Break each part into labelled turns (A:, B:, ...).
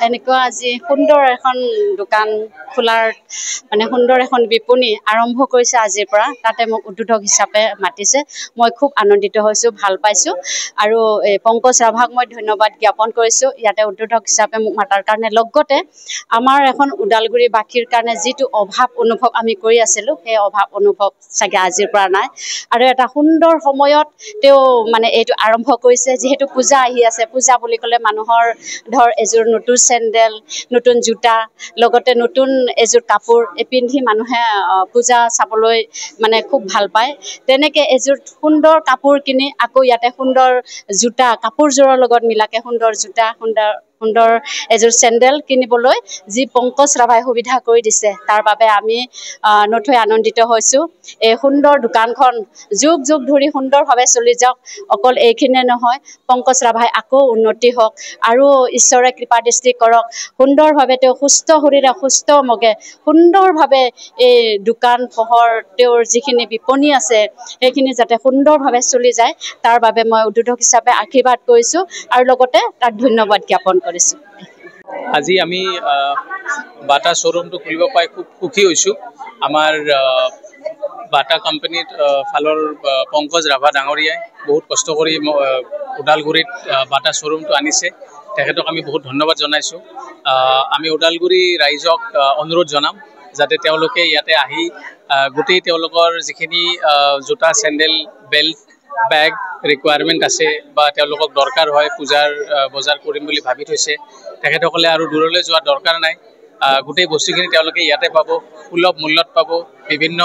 A: এনেকুৱা আজি সুন্দৰ এখন দোকান খোলাৰ মানে সুন্দৰ এখন বিপণী আৰম্ভ কৰিছে আজিৰ পৰা। তাতে মোক উদ্বোধক হিচাপে মাতিছে। মই খুব আনন্দিত হৈছোঁ, ভাল পাইছোঁ। আৰু পংকজ ৰাভাক মই ধন্যবাদ জ্ঞাপন কৰিছোঁ ইয়াতে উদ্বোধক হিচাপে মোক মাতাৰ কাৰণে। লগতে আমাৰ এখন ওদালগুৰিবাসীৰ কাৰণে যিটো অভাৱ অনুভৱ আমি কৰি আছিলোঁ, সেই অভাৱ অনুভৱ চাগে আজিৰ পৰা নাই। আৰু এটা সুন্দৰ সময়ত তেওঁ মানে এইটো আৰম্ভ কৰিছে। যিহেতু পূজা আহি আছে, পূজা বুলি ক'লে মানুহৰ ধৰ এযোৰ নতুন চেণ্ডেল, নতুন জোতা, লগতে নতুন এযোৰ কাপোৰ পিন্ধি মানুহে পূজা চাবলৈ মানে খুব ভাল পায়। তেনেকৈ এযোৰ সুন্দৰ কাপোৰ কিনি আকৌ ইয়াতে সুন্দৰ জোতা, কাপোৰযোৰৰ লগত মিলাকে সুন্দৰ জোতা, সুন্দৰ এযোৰ চেণ্ডেল কিনিবলৈ যি পংকজ ৰাভাই সুবিধা কৰি দিছে, তাৰ বাবে আমি নথৈ আনন্দিত হৈছোঁ। এই সুন্দৰ দোকানখন যুগ যুগ ধৰি সুন্দৰভাৱে চলি যাওক। অকল এইখিনিয়ে নহয়, পংকজ ৰাভাই আকৌ উন্নতি হওক আৰু ঈশ্বৰে কৃপা দৃষ্টি কৰক। সুন্দৰভাৱে তেওঁ সুস্থ শৰীৰে সুস্থ মগে সুন্দৰভাৱে এই দোকান পোহৰ তেওঁৰ যিখিনি বিপণী আছে সেইখিনি যাতে সুন্দৰভাৱে চলি যায়, তাৰ বাবে মই উদ্বোধক হিচাপে আশীৰ্বাদ কৰিছোঁ আৰু লগতে তাক ধন্যবাদ জ্ঞাপন কৰিছোঁ।
B: আজি আমি বাটা শ্ব'ৰুমটো খুলিব পাই খুব সুখী হৈছোঁ। আমাৰ বাটা কোম্পানীৰ ফালৰ পংকজ ৰাভা ডাঙৰীয়াই বহুত কষ্ট কৰি ওদালগুৰিত বাটা শ্ব'ৰুমটো আনিছে। তেখেতক আমি বহুত ধন্যবাদ জনাইছোঁ। আমি ওদালগুৰি ৰাইজক অনুৰোধ জনাম যাতে তেওঁলোকে ইয়াতে আহি গোটেই তেওঁলোকৰ যিখিনি জোতা, চেণ্ডেল, বেল্ট, বেগ ৰিকুৱাৰমেণ্ট আছে বা তেওঁলোকক দৰকাৰ হয়, পূজাৰ বজাৰ কৰিম বুলি ভাবি থৈছে, তেখেতসকলে আৰু দূৰলৈ যোৱাৰ দৰকাৰ নাই। গোটেই বস্তুখিনি তেওঁলোকে ইয়াতে পাব, সুলভ মূল্যত পাব। বিভিন্ন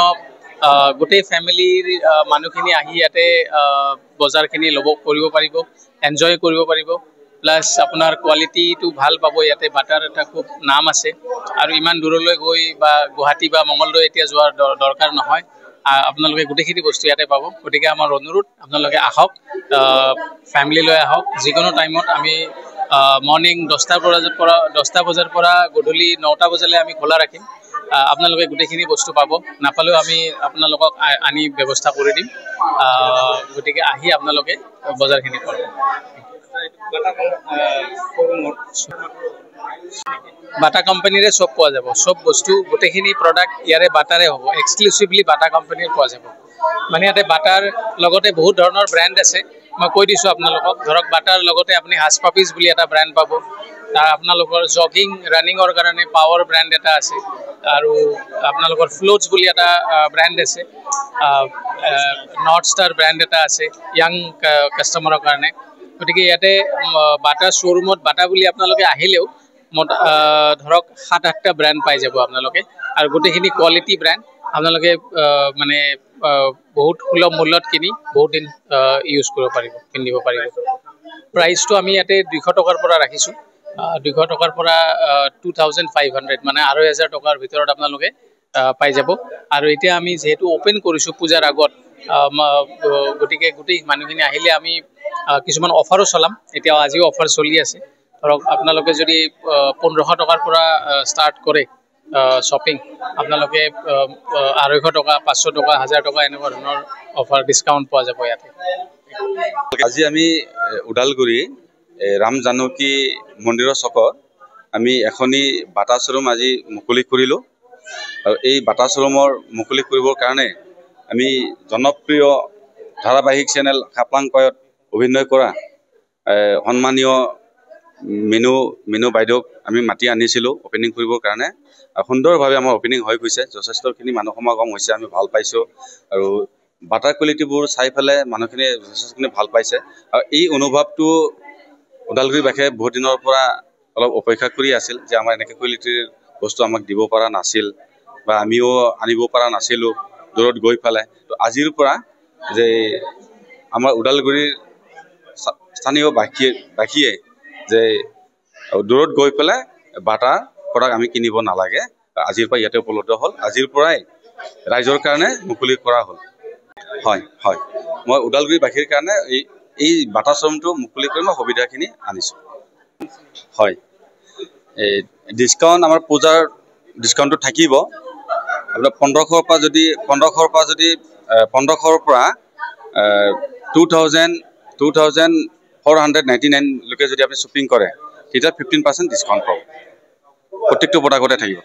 B: গোটেই ফেমিলিৰ মানুহখিনি আহি ইয়াতে বজাৰখিনি কৰিব পাৰিব, এনজয় কৰিব পাৰিব। প্লাছ আপোনাৰ কোৱালিটিটো ভাল পাব। ইয়াতে বাটাৰ এটা খুব নাম আছে আৰু ইমান দূৰলৈ গৈ বা গুৱাহাটী বা মঙলদৈ এতিয়া যোৱাৰ দৰকাৰ নহয়। আপোনালোকে গোটেইখিনি বস্তু ইয়াতে পাব। গতিকে আমাৰ অনুৰোধ, আপোনালোকে আহক, ফেমিলি লৈ আহক। যিকোনো টাইমত আমি মৰ্ণিং 10টা বজাৰ পৰা গধূলি 9টা বজালৈ আমি খোলা ৰাখিম। আপোনালোকে গোটেইখিনি বস্তু পাব। নাপালেও আমি আপোনালোকক আনি ব্যৱস্থা কৰি দিম। গতিকে আহি আপোনালোকে বজাৰখিনি কৰক। বাটা কোম্পানীৰে চব পোৱা যাব, চব বস্তু, গোটেইখিনি প্ৰডাক্ট ইয়াৰে বাটাৰে হ'ব। এক্সক্লুচিভলি বাটা কোম্পানীৰ পোৱা যাব। মানে ইয়াতে বাটাৰ লগতে বহুত ধৰণৰ ব্ৰেণ্ড আছে। মই কৈ দিছোঁ আপোনালোকক, ধৰক বাটাৰ লগতে আপুনি হাছ পাপিজ বুলি এটা ব্ৰেণ্ড পাব। তাৰ আপোনালোকৰ জগিং, ৰানিঙৰ কাৰণে পাৱাৰ ব্ৰেণ্ড এটা আছে। আৰু আপোনালোকৰ ফ্লোটছ বুলি এটা ব্ৰেণ্ড আছে। নৰ্থ ষ্টাৰ ব্ৰেণ্ড এটা আছে য়াং কাষ্টমাৰৰ কাৰণে। গতিকে ইয়াতে বাটা শ্ব'ৰুমত বাটা বুলি আপোনালোকে আহিলেও ধৰক 7-8টা ব্ৰেণ্ড পাই যাব আপোনালোকে। আৰু গোটেইখিনি কোৱালিটি ব্ৰেণ্ড আপোনালোকে মানে বহুত সুলভ মূল্যত কিনি বহুত দিন ইউজ কৰিব পাৰিব, পিন্ধিব পাৰিব। প্ৰাইচটো আমি ইয়াতে 200 টকাৰ পৰা ৰাখিছোঁ। 200 টকাৰ পৰা 2500, মানে 2500 টকাৰ ভিতৰত আপোনালোকে পাই যাব। আৰু এতিয়া আমি যিহেতু অ'পেন কৰিছোঁ পূজাৰ আগত, গতিকে গোটেই মানুহখিনি আহিলে আমি কিছুমান অফাৰো চলাম। এতিয়া আজিও অফাৰ চলি আছে। ধৰক আপোনালোকে যদি 1500 টকাৰ পৰা ষ্টাৰ্ট কৰে শ্বপিং, আপোনালোকে 250 টকা, 500 টকা, 1000 টকা এনেকুৱা ধৰণৰ অফাৰ ডিছকাউণ্ট পোৱা যাব ইয়াতে।
C: আজি আমি ওদালগুৰি ৰাম জানকী মন্দিৰৰ চকত আমি এখনি বাটা শ্ব'ৰুম আজি মুকলি কৰিলোঁ। আৰু এই বাটা শ্ব'ৰুমৰ মুকলি কৰিবৰ কাৰণে আমি জনপ্ৰিয় ধাৰাবাহিক চেনেল খাপলাংকয়ত অভিনয় কৰা সন্মানীয় মিনু বাইদেউক আমি মাতি আনিছিলোঁ অপেনিং কৰিবৰ কাৰণে। সুন্দৰভাৱে আমাৰ অপেনিং হৈ গৈছে, যথেষ্টখিনি মানুহ সমাগম হৈছে, আমি ভাল পাইছোঁ। আৰু বাটাৰ কোৱালিটিবোৰ চাই পেলাই মানুহখিনিয়ে যথেষ্টখিনি ভাল পাইছে। আৰু এই অনুভৱটো ওদালগুৰিবাসীয়ে বহুত দিনৰ পৰা অলপ অপেক্ষা কৰি আছিল যে আমাৰ এনেকৈ কোৱালিটিৰ বস্তু আমাক দিব পৰা নাছিল বা আমিও আনিব পৰা নাছিলোঁ দূৰত গৈ পেলাই। তো আজিৰ পৰা যে আমাৰ ওদালগুৰিৰ স্থানীয় বাসীয়ে যে দূৰত গৈ পেলাই বাটাৰ প্ৰডাক্ট আমি কিনিব নালাগে, আজিৰ পৰা ইয়াতে উপলব্ধ হ'ল। আজিৰ পৰাই ৰাইজৰ কাৰণে মুকলি কৰা হ'ল। হয় হয়, মই ওদালগুৰিবাসীৰ কাৰণে এই বাটা শ্ব'ৰুমটো মুকলি কৰি মই সুবিধাখিনি আনিছোঁ। হয়, এই ডিছকাউণ্ট আমাৰ পূজাৰ ডিছকাউণ্টটো থাকিব। আপোনাৰ 1500ৰ পৰা যদি 2499 লৈকে যদি আপুনি শ্বপিং কৰে, তেতিয়া 15% ডিছকাউণ্ট পাব প্ৰত্যেকটো প্ৰডাক্টতে থাকিব।